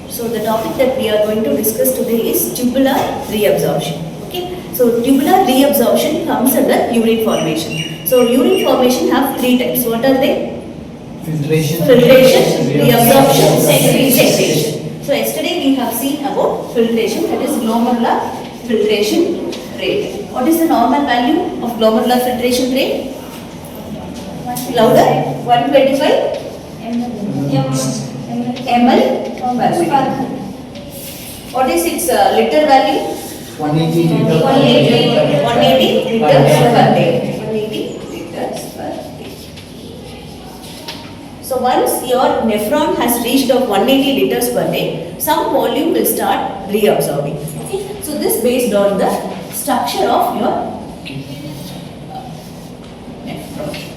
So the topic that we are going to discuss today is tubular reabsorption. Okay. So tubular reabsorption comes under urine formation. So urine formation have three types. What are they? Filtration, reabsorption, segregation. So yesterday we have seen about filtration, that is glomerular filtration rate. What is the normal value of glomerular filtration rate? Louder? 125 ml per minute. What is its liter value? 180 liters 180 liters per day. 180 liters per day. So once your nephron has reached of 180 liters per day, some volume will start reabsorbing. Okay. So this based on the structure of your nephron.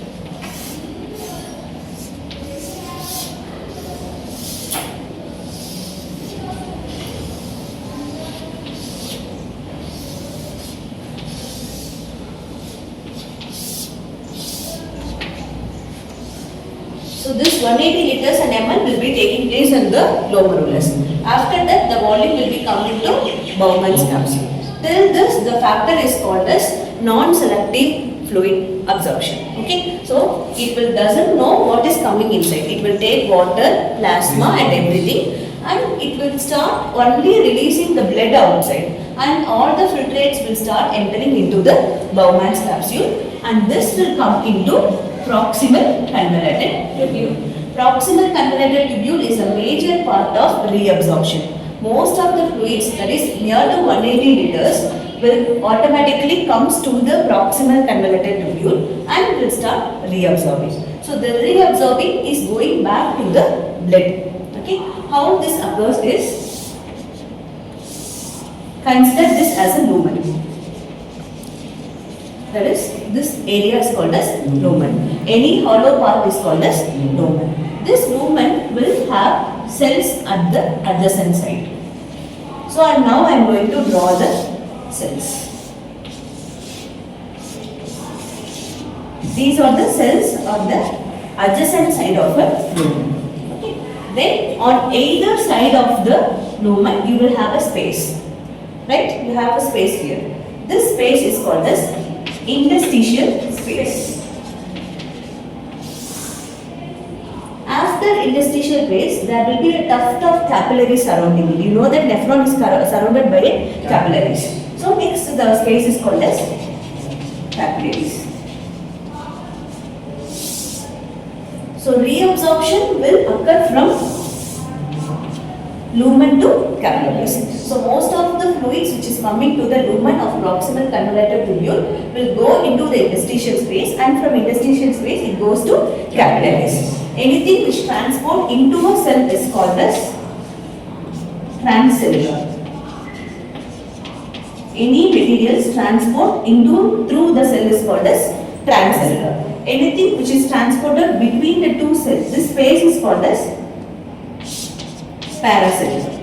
So this 180 liters and ml will be taking place in the glomerulus. After that, the volume will be coming to Bowman's capsule. Till this, the factor is called as non-selective fluid absorption. Okay, so it will doesn't know what is coming inside. It will take water, plasma, and everything, and it will start only releasing the blood outside, and all the filtrates will start entering into the Bowman's capsule, and this will come into proximal convoluted tubule. Proximal convoluted tubule is a major part of reabsorption. Most of the fluids, that is near to 180 liters, will automatically comes to the proximal convoluted tubule and will start reabsorbing. So the reabsorbing is going back to the blood. Okay, how this occurs is, consider this as a lumen. That is, this area is called as lumen. Any hollow part is called as lumen. This lumen will have cells at the adjacent side. So now I am going to draw the cells. These are the cells on the adjacent side of a lumen. Okay. Then on either side of the lumen you will have a space. Right? You have a space here. This space is called as interstitial space. After interstitial space, there will be a tuft of capillaries surrounding it. You know that nephron is surrounded by capillaries. So next the space is called as capillaries. So reabsorption will occur from lumen to capillaries. So most of the fluids which is coming to the lumen of proximal convoluted tubule will go into the interstitial space, and from interstitial space it goes to capillaries. Anything which transport into a cell is called as transcellular. Any materials transport through the cell is called as transcellular. Anything which is transported between the two cells, this space is called as paracellular.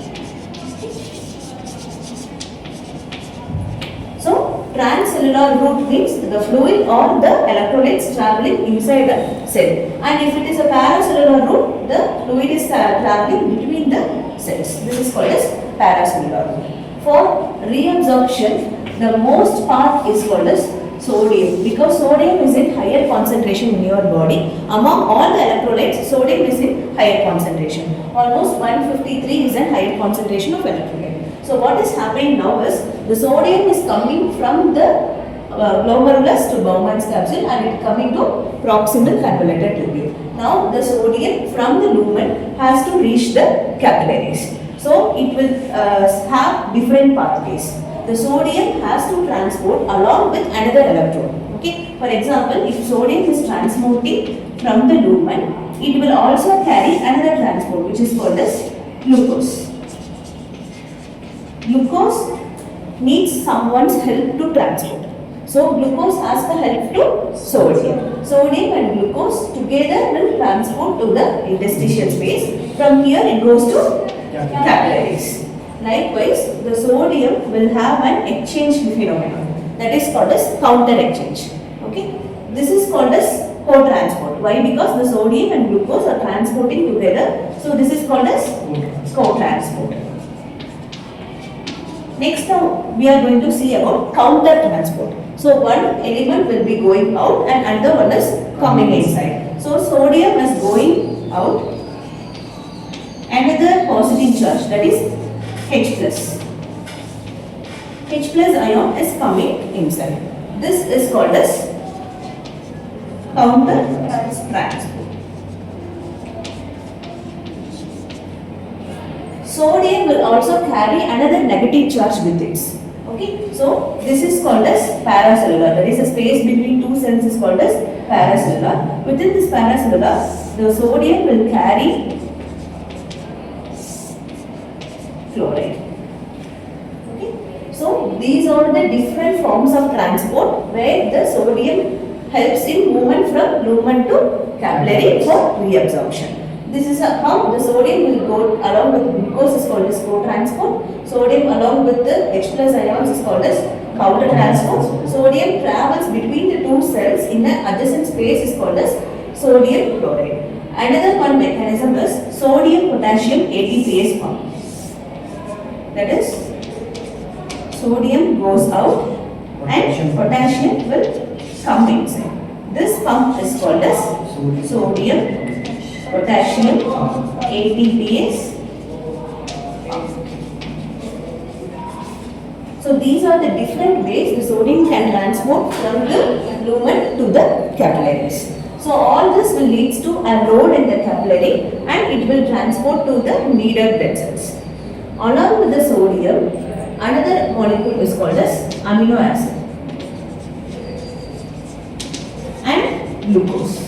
So transcellular route means the fluid or the electrolytes traveling inside the cell, and if it is a paracellular route, the fluid is traveling between the cells. This is called as paracellular route. For reabsorption, the most part is called as sodium, because sodium is in higher concentration in your body. Among all the electrolytes, sodium is in higher concentration. Almost 153 is a higher concentration of electrolyte. So what is happening now is, the sodium is coming from the glomerulus to Bowman's capsule, and it coming to proximal convoluted tubule. Now the sodium from the lumen has to reach the capillaries. So it will have different pathways. The sodium has to transport along with another electron. Okay. For example, if sodium is transporting from the lumen, it will also carry another transport which is called as glucose. Glucose needs someone's help to transport. So glucose has the help to sodium. Sodium and glucose together will transport to the interstitial space. From here it goes to capillaries. Likewise, the sodium will have an exchange phenomenon, that is called as counter exchange. Okay, this is called as co-transport. Why? Because the sodium and glucose are transporting together. So this is called as co-transport. Next now we are going to see about counter transport. So one element will be going out and another one is coming inside. So sodium is going out. Another positive charge, that is H plus. H plus ion is coming inside. This is called as counter transport. Sodium will also carry another negative charge with it. Okay, so this is called as paracellular. That is a space between two cells is called as paracellular. Within this paracellular, the sodium will carry fluoride. Okay, so these are the different forms of transport where the sodium helps in movement from lumen to capillary for reabsorption. This is how the sodium will go along with glucose is called as co-transport. Sodium along with the H plus ions is called as counter transport. Sodium travels between the two cells in an adjacent space is called as sodium chloride. Another one mechanism is sodium-potassium ATPase pump. That is, sodium goes out and potassium will come inside. This pump is called as sodium potassium ATPase. So these are the different ways the sodium can transport from the lumen to the capillaries. So all this will lead to a load in the capillary and it will transport to the needed blood cells. Along with the sodium, another molecule is called as amino acid and glucose.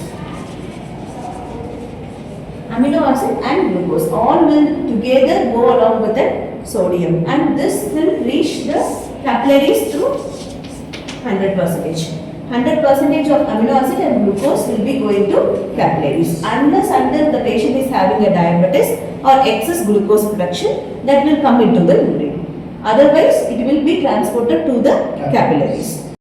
Amino acid and glucose all will together go along with the sodium and this will reach the capillaries through 100%. 100% of amino acid and glucose will be going to capillaries unless until the patient is having a diabetes or excess glucose production that will come into the urine. Otherwise, it will be transported to the capillaries.